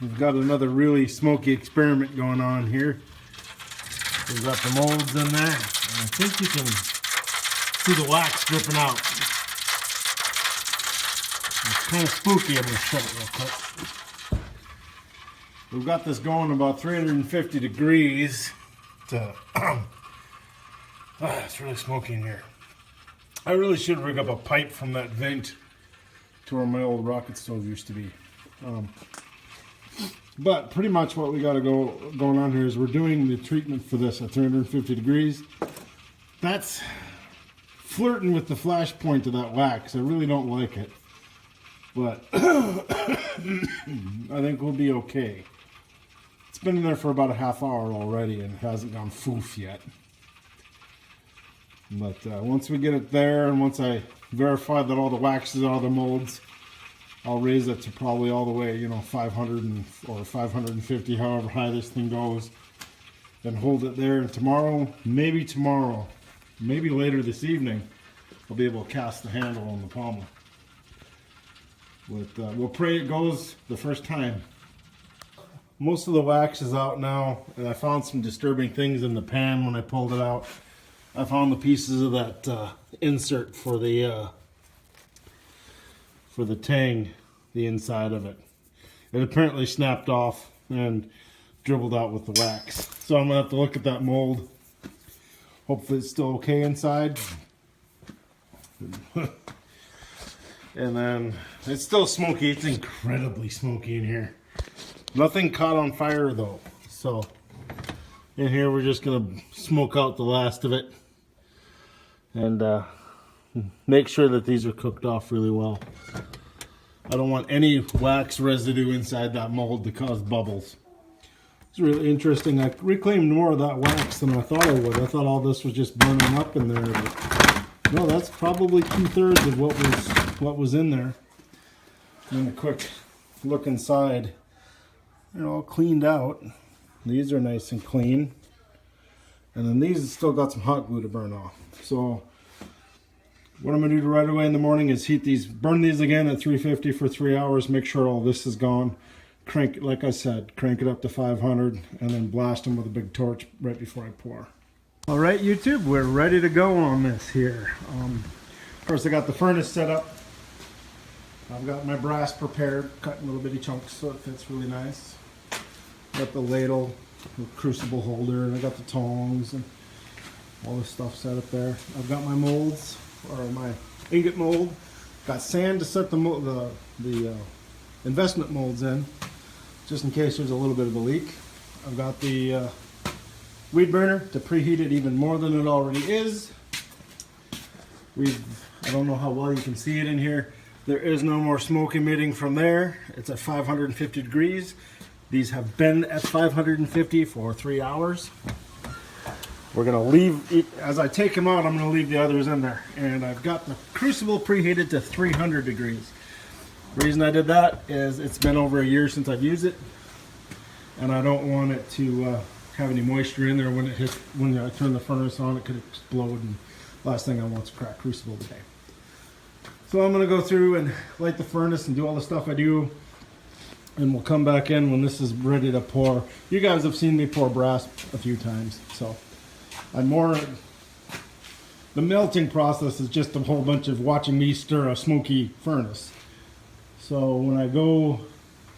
We've got another really smoky experiment going on here. We've got the molds in there. And I think you can see the wax dripping out. It's kind of spooky. I'm going to shut it real quick. We've got this going about 350 degrees to... it's really smoky in here. I really should rig up a pipe from that vent to where my old rocket stove used to be. But pretty much what we got to going on here is we're doing the treatment for this at 350 degrees. That's flirting with the flash point of that wax. I really don't like it, but I think we'll be okay. It's been in there for about a half hour already and it hasn't gone foof yet. But once we get it there and once I verify that all the wax is out of the molds, I'll raise it to probably all the way, 500 or 550, however high this thing goes. Then hold it there, and tomorrow, maybe later this evening, I'll be able to cast the handle on the pommel. But we'll pray it goes the first time. Most of the wax is out now, and I found some disturbing things in the pan when I pulled it out. I found the pieces of that insert for the tang, the inside of it. It apparently snapped off and dribbled out with the wax. So I'm gonna have to look at that mold. Hopefully it's still okay inside. And then it's still smoky. It's incredibly smoky in here. Nothing caught on fire though. So in here we're just gonna smoke out the last of it and make sure that these are cooked off really well. I don't want any wax residue inside that mold to cause bubbles. It's really interesting. I reclaimed more of that wax than I thought I would. I thought all this was just burning up in there. But no, that's probably 2/3 of what was in there. And a quick look inside. They're all cleaned out. These are nice and clean. And then these still got some hot glue to burn off. So what I'm going to do right away in the morning is burn these again at 350 for 3 hours, make sure all this is gone. Crank, like I said, crank it up to 500 and then blast them with a big torch right before I pour. All right, YouTube, we're ready to go on this here. First I got the furnace set up. I've got my brass prepared, cut in little bitty chunks so it fits really nice. Got the ladle, the crucible holder, and I got the tongs and all this stuff set up there. I've got my molds, or my ingot mold. Got sand to set the investment molds in, just in case there's a little bit of a leak. I've got the weed burner to preheat it even more than it already is. I don't know how well you can see it in here. There is no more smoke emitting from there. It's at 550 degrees. These have been at 550 for 3 hours. We're gonna leave, as I take them out, I'm gonna leave the others in there. And I've got the crucible preheated to 300 degrees. The reason I did that is it's been over a year since I've used it. And I don't want it to have any moisture in there when I turn the furnace on. It could explode, and last thing I want is a cracked crucible today. So I'm gonna go through and light the furnace and do all the stuff I do. And we'll come back in when this is ready to pour. You guys have seen me pour brass a few times, so the melting process is just a whole bunch of watching me stir a smoky furnace. So when I go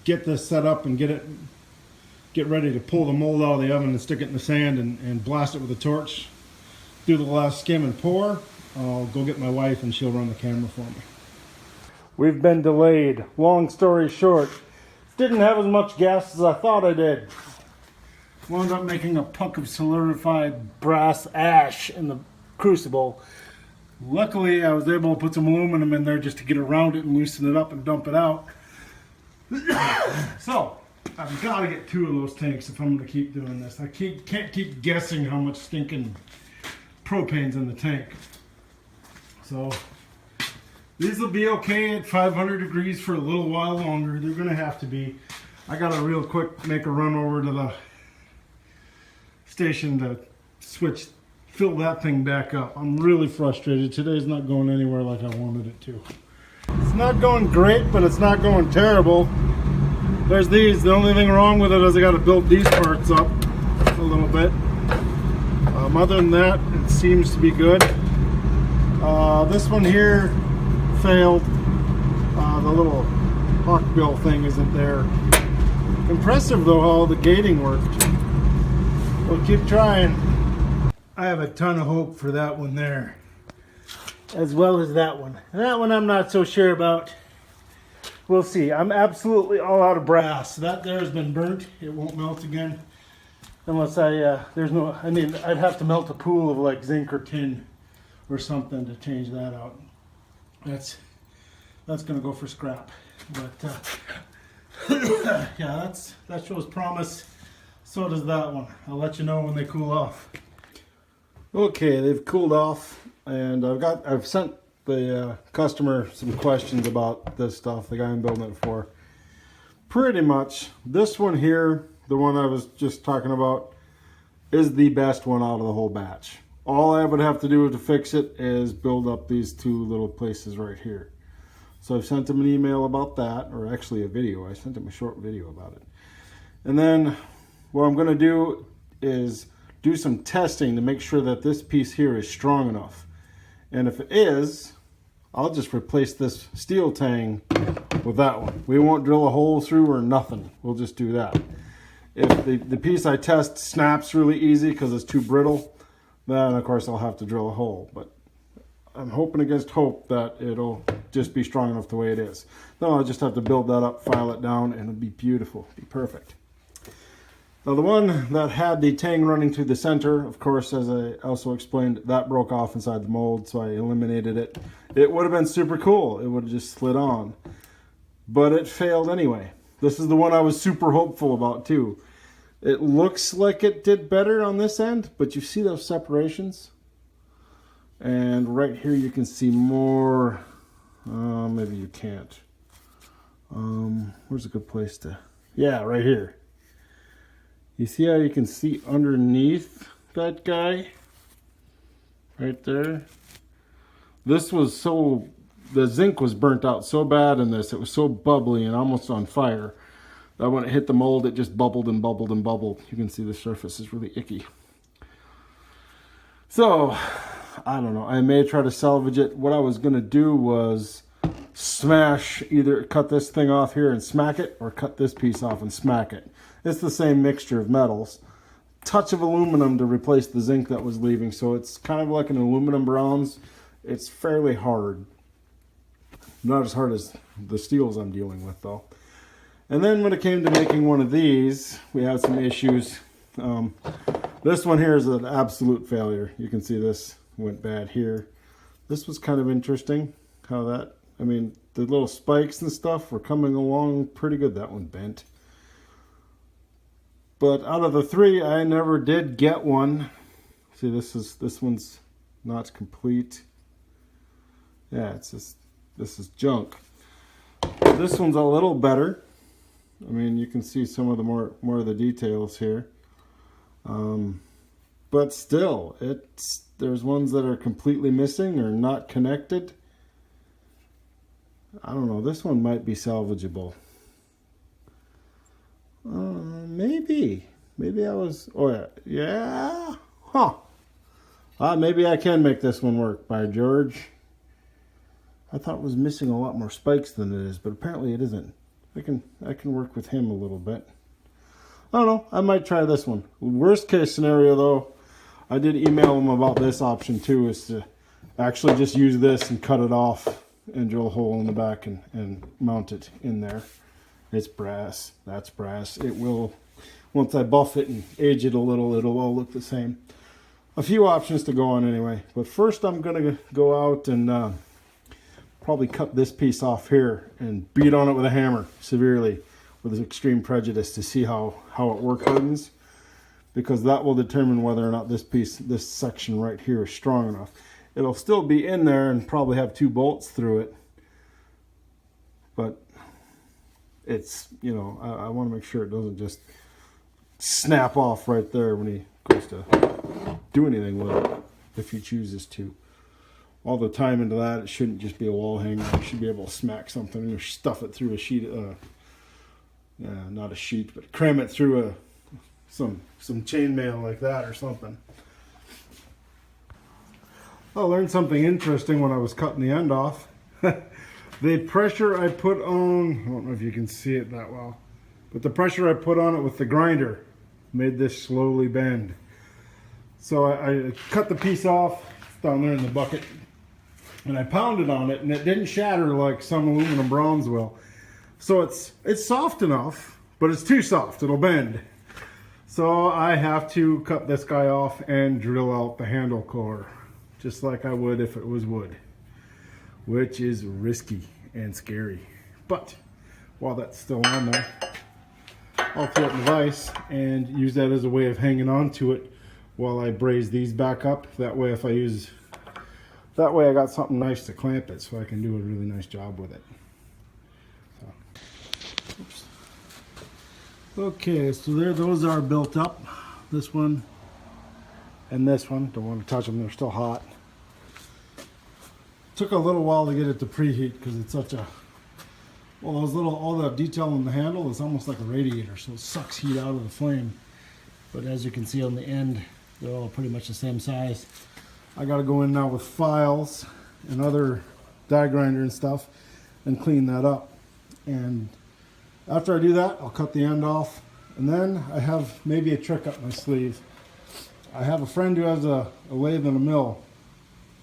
get this set up and get ready to pull the mold out of the oven and stick it in the sand and blast it with a torch, do the last skim and pour, I'll go get my wife and she'll run the camera for me. We've been delayed. Long story short, didn't have as much gas as I thought I did. Wound up making a puck of solidified brass ash in the crucible. Luckily, I was able to put some aluminum in there just to get around it and loosen it up and dump it out. So, I've got to get 2 of those tanks if I'm going to keep doing this. I can't keep guessing how much stinking propane's in the tank. So, these will be okay at 500 degrees for a little while longer. They're going to have to be. I got to real quick make a run over to the station to fill that thing back up. I'm really frustrated. Today's not going anywhere like I wanted it to. It's not going great, but it's not going terrible. there's these. The only thing wrong with it is I got to build these parts up a little bit. Other than that, it seems to be good. This one here failed. The little hawkbill thing isn't there. Impressive though how the gating worked. We'll keep trying. I have a ton of hope for that one there, as well as that one. That one I'm not so sure about. We'll see. I'm absolutely all out of brass. That there has been burnt. It won't melt again. Unless there's no, I mean, I'd have to melt a pool of like zinc or tin or something to change that out. That's gonna go for scrap. But yeah, that shows promise. So does that one. I'll let you know when they cool off. Okay, they've cooled off, and I've sent the customer some questions about this stuff, the guy I'm building it for. Pretty much, this one here, the one I was just talking about, is the best one out of the whole batch. All I would have to do to fix it is build up these two little places right here. So I've sent him an email about that, or actually a video. I sent him a short video about it. And then what I'm going to do is do some testing to make sure that this piece here is strong enough. And if it is, I'll just replace this steel tang with that one. We won't drill a hole through or nothing. We'll just do that. If the piece I test snaps really easy because it's too brittle, then of course I'll have to drill a hole. But I'm hoping against hope that it'll just be strong enough the way it is. Then I'll just have to build that up, file it down, and it'll be beautiful, be perfect. Now the one that had the tang running through the center, of course, as I also explained, that broke off inside the mold, so I eliminated it. It would have been super cool. It would have just slid on. But it failed anyway. This is the one I was super hopeful about too. It looks like it did better on this end, but you see those separations? And right here you can see more. Maybe you can't. Where's a good place to... Yeah, right here. You see how you can see underneath that guy? Right there. This was so... The zinc was burnt out so bad in this. It was so bubbly and almost on fire that when it hit the mold, it just bubbled and bubbled and bubbled. You can see the surface is really icky. So, I don't know. I may try to salvage it. What I was going to do was smash, either cut this thing off here and smack it, or cut this piece off and smack it. It's the same mixture of metals. Touch of aluminum to replace the zinc that was leaving. So it's kind of like an aluminum bronze. It's fairly hard. Not as hard as the steels I'm dealing with though. And then when it came to making one of these, we had some issues. This one here is an absolute failure. You can see this went bad here. This was kind of interesting how that, I mean, the little spikes and stuff were coming along pretty good. That one bent. But out of the three, I never did get one. See, this one's not complete. Yeah, it's just, this is junk. This one's a little better. I mean, you can see some of the more of the details here. But still, there's ones that are completely missing or not connected. I don't know. This one might be salvageable. Maybe I was... Oh, yeah. Yeah. Huh. Maybe I can make this one work, by George. I thought it was missing a lot more spikes than it is, but apparently it isn't. I can work with him a little bit. I don't know. I might try this one. Worst case scenario, though, I did email him about this option, too, is to actually just use this and cut it off and drill a hole in the back and mount it in there. It's brass. That's brass. It will, once I buff it and age it a little, it'll all look the same. A few options to go on anyway. But first I'm going to go out and probably cut this piece off here and beat on it with a hammer severely with extreme prejudice to see how it work hardens. Because that will determine whether or not this section right here is strong enough. It'll still be in there and probably have 2 bolts through it. But it's, you know, I want to make sure it doesn't just snap off right there when he goes to do anything with it, if he chooses to. All the time into that, it shouldn't just be a wall hanger. You should be able to smack something or stuff it through a sheet, not a sheet, but cram it through some chainmail like that or something. I learned something interesting when I was cutting the end off. The pressure I put on, I don't know if you can see it that well, but the pressure I put on it with the grinder made this slowly bend. So I cut the piece off, it's down there in the bucket, and I pounded on it, and it didn't shatter like some aluminum bronze will. So it's soft enough, but it's too soft, it'll bend. So I have to cut this guy off and drill out the handle core, just like I would if it was wood, which is risky and scary. But while that's still on there, I'll throw it in the vise and use that as a way of hanging on to it while I braze these back up. That way I got something nice to clamp it so I can do a really nice job with it. So, oops. Okay, so those are built up. This one and this one. Don't want to touch them, they're still hot. Took a little while to get it to preheat because it's such a, well, all the detail on the handle is almost like a radiator, so it sucks heat out of the flame. But as you can see on the end, they're all pretty much the same size. I got to go in now with files and other die grinder and stuff and clean that up. And after I do that, I'll cut the end off, and then I have maybe a trick up my sleeve. I have a friend who has a lathe and a mill.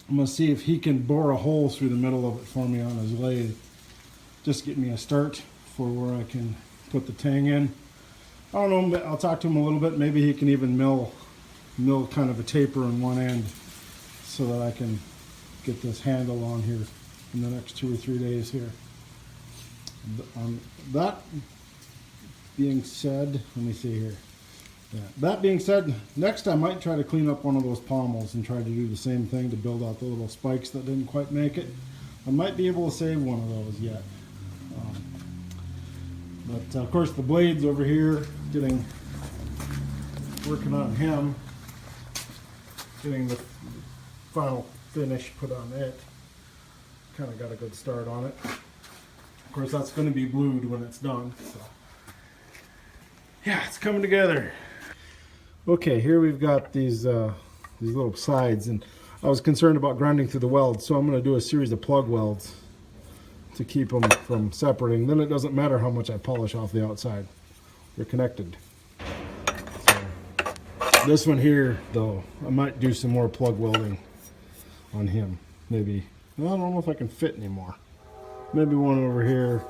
I'm going to see if he can bore a hole through the middle of it for me on his lathe. Just get me a start for where I can put the tang in. I don't know, but I'll talk to him a little bit. Maybe he can even mill kind of a taper in one end so that I can get this handle on here in the next 2 or 3 days here. That being said, let me see here. Yeah. That being said, next I might try to clean up one of those pommels and try to do the same thing to build out the little spikes that didn't quite make it. I might be able to save one of those yet. But of course the blades over here, working on him, getting the final finish put on it. Kind of got a good start on it. Of course, that's going to be blued when it's done. So, yeah, it's coming together. Okay, here we've got these little sides, and I was concerned about grinding through the welds, so I'm going to do a series of plug welds to keep them from separating. Then it doesn't matter how much I polish off the outside; they're connected. So, this one here, though, I might do some more plug welding on him. Maybe, well, I don't know if I can fit anymore. Maybe one over here,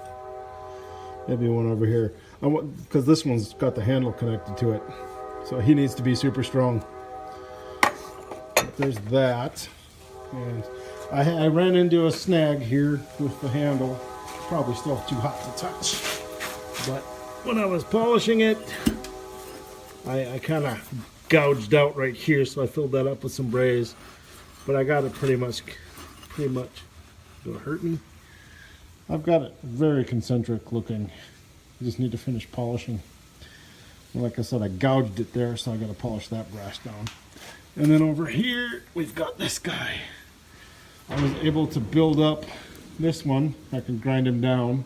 maybe one over here. Because this one's got the handle connected to it. So he needs to be super strong. But there's that. And I ran into a snag here with the handle. Probably still too hot to touch. But when I was polishing it, I kind of gouged out right here. So I filled that up with some braze. But I got it pretty much, do it hurt me? I've got it very concentric looking. I just need to finish polishing. And like I said, I gouged it there, so I got to polish that brass down. And then over here, we've got this guy. I was able to build up this one. I can grind him down.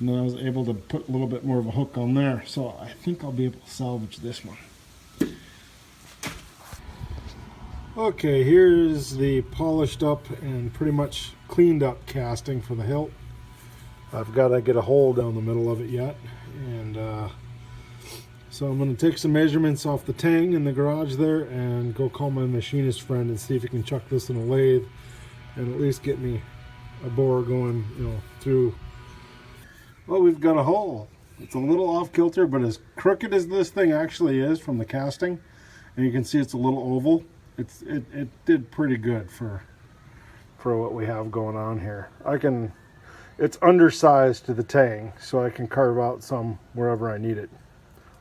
And then I was able to put a little bit more of a hook on there. So I think I'll be able to salvage this one. Okay, here's the polished up and pretty much cleaned up casting for the hilt. I've got to get a hole down the middle of it yet, and so I'm going to take some measurements off the tang in the garage there and go call my machinist friend and see if he can chuck this in a lathe and at least get me a bore going, through. Well, we've got a hole. It's a little off kilter, but as crooked as this thing actually is from the casting, and you can see it's a little oval, it did pretty good for what we have going on here. It's undersized to the tang, so I can carve out some wherever I need it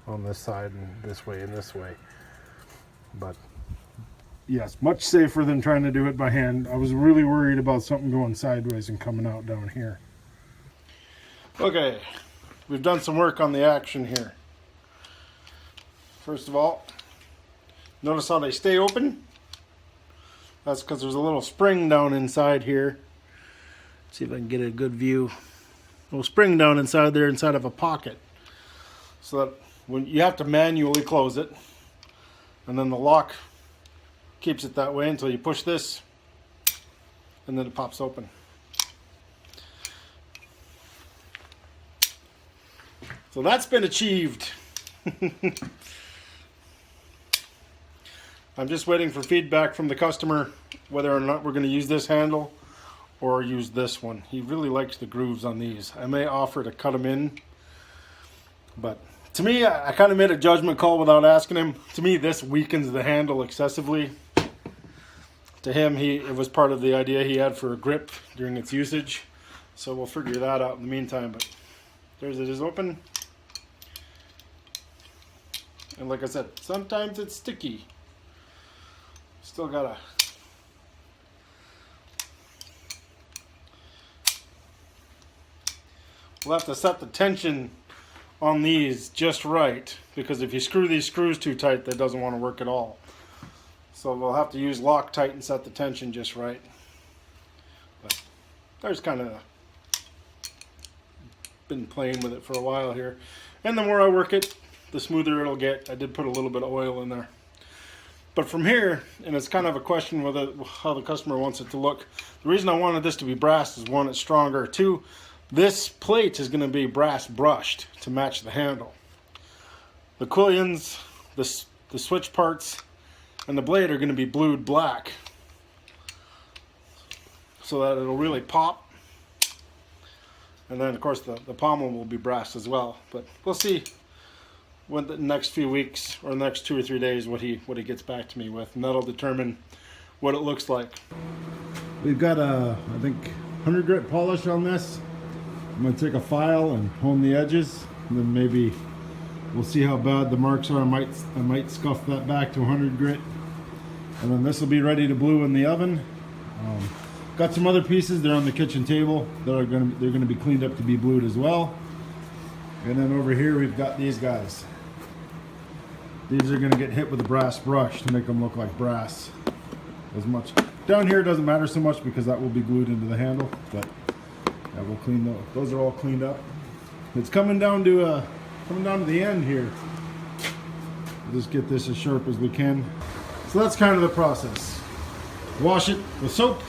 on this side and this way and this way. But yes, much safer than trying to do it by hand. I was really worried about something going sideways and coming out down here. Okay, we've done some work on the action here. First of all, notice how they stay open? That's because there's a little spring down inside here. See if I can get a good view. A little spring down inside there, inside of a pocket. so that when you have to manually close it, and then the lock keeps it that way until you push this, and then it pops open. So that's been achieved. I'm just waiting for feedback from the customer whether or not we're going to use this handle or use this one. He really likes the grooves on these. I may offer to cut them in, but to me, I kind of made a judgment call without asking him. To me, this weakens the handle excessively. To him, it was part of the idea he had for a grip during its usage. So we'll figure that out in the meantime. But there's it is open. And like I said, sometimes it's sticky. Still gotta we'll have to set the tension on these just right, because if you screw these screws too tight, that doesn't want to work at all. So we'll have to use Loctite and set the tension just right. But there's kind of been playing with it for a while here, and the more I work it, the smoother it'll get. I did put a little bit of oil in there. But from here, and it's kind of a question whether how the customer wants it to look. The reason I wanted this to be brass is, one, it's stronger. Two, this plate is going to be brass brushed to match the handle. The quillions, the switch parts, and the blade are going to be blued black, so that it'll really pop. And then of course the pommel will be brass as well. But we'll see when the next few weeks or the next 2 or 3 days what he gets back to me with, and that'll determine what it looks like. We've got a, I think, 100 grit polish on this. I'm going to take a file and hone the edges, and then maybe we'll see how bad the marks are. I might scuff that back to 100 grit, and then this will be ready to blue in the oven. Got some other pieces, they're on the kitchen table, they're going to be cleaned up to be blued as well. And then over here we've got these guys. These are going to get hit with a brass brush to make them look like brass. As much down here, it doesn't matter so much because that will be glued into the handle, but yeah, we'll clean those. Those are all cleaned up. It's coming down to the end here. We'll just get this as sharp as we can. So that's kind of the process. Wash it with soap,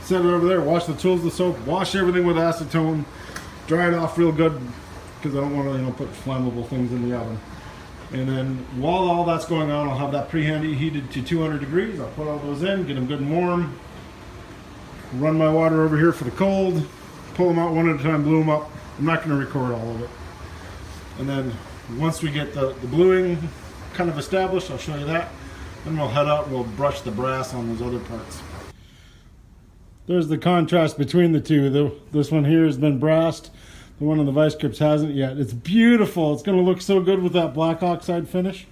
set it over there, wash the tools with soap, wash everything with acetone, dry it off real good, because I don't want to, put flammable things in the oven. And then while all that's going on, I'll have that preheated to 200 degrees. I'll put all those in, get them good and warm. Run my water over here for the cold. Pull them out one at a time, blue them up. I'm not going to record all of it. And then once we get the bluing kind of established, I'll show you that. Then we'll head out and we'll brush the brass on those other parts. There's the contrast between the two. This one here has been brassed. The one on the vice grips hasn't yet. It's beautiful. It's going to look so good with that black oxide finish.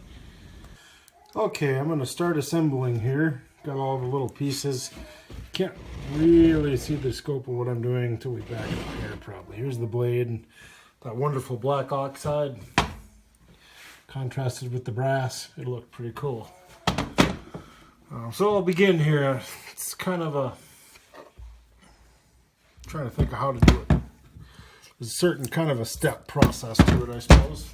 Okay, I'm going to start assembling here. Got all the little pieces. Can't really see the scope of what I'm doing until we back up here probably. Here's the blade and that wonderful black oxide contrasted with the brass. It'll look pretty cool. So I'll begin here. It's kind of a... trying to think of how to do it. There's a certain kind of a step process to it, I suppose.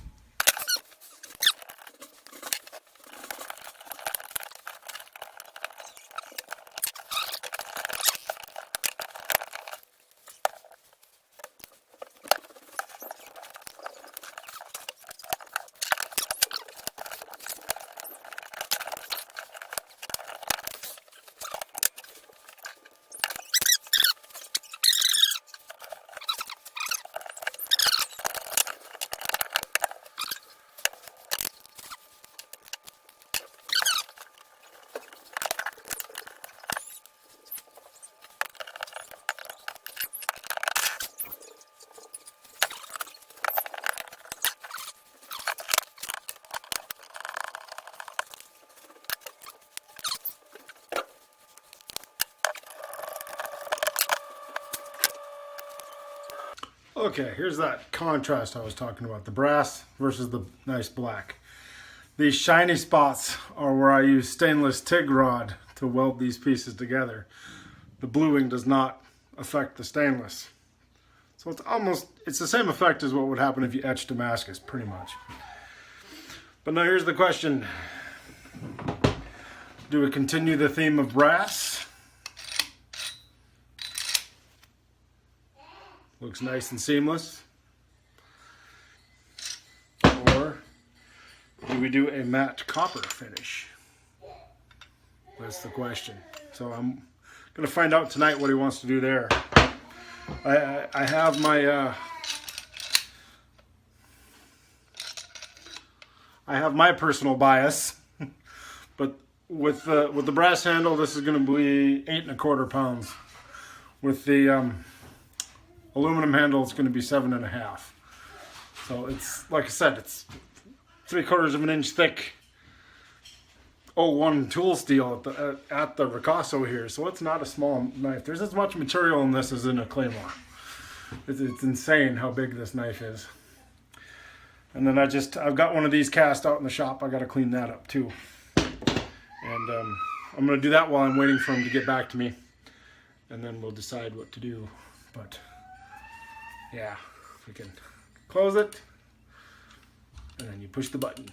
Okay, here's that contrast I was talking about, the brass versus the nice black. These shiny spots are where I use stainless TIG rod to weld these pieces together. The bluing does not affect the stainless. So it's the same effect as what would happen if you etched Damascus, pretty much. But now here's the question. Do we continue the theme of brass? Looks nice and seamless. Or do we do a matte copper finish? That's the question. So I'm going to find out tonight what he wants to do there. I have my personal bias, but with the brass handle, this is going to be 8 1/4 pounds. With the aluminum handle, it's going to be 7 1/2. So it's, like I said, it's 3/4 of an inch thick 01 tool steel at the ricasso here. So it's not a small knife. There's as much material in this as in a claymore. It's insane how big this knife is. And then I've got one of these cast out in the shop. I got to clean that up too. And I'm going to do that while I'm waiting for him to get back to me. And then we'll decide what to do. But yeah, we can close it. And then you push the button.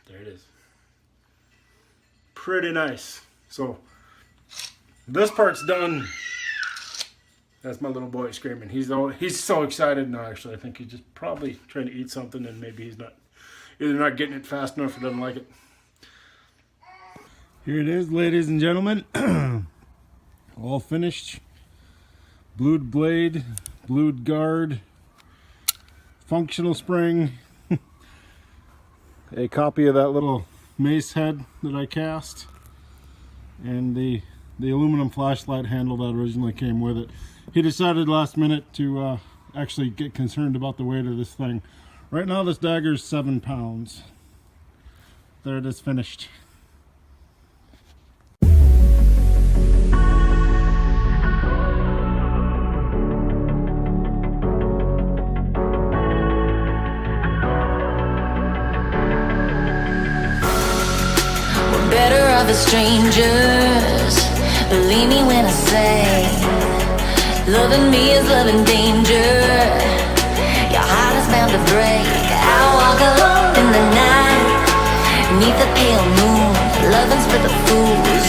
There it is. Pretty nice. So this part's done. That's my little boy screaming. He's so excited now. Actually, I think he's just probably trying to eat something, and maybe he's either not getting it fast enough or doesn't like it. Here it is, ladies and gentlemen. All finished. Blued blade, blued guard, functional spring. A copy of that little mace head that I cast, and the aluminum flashlight handle that originally came with it. He decided last minute to actually get concerned about the weight of this thing. Right now this dagger is 7 pounds. There it is, finished. Better off as strangers. Believe me when I say, loving me is loving danger. Your heart is bound to break. I walk alone in the night, 'neath the pale moon, loving's for the fools.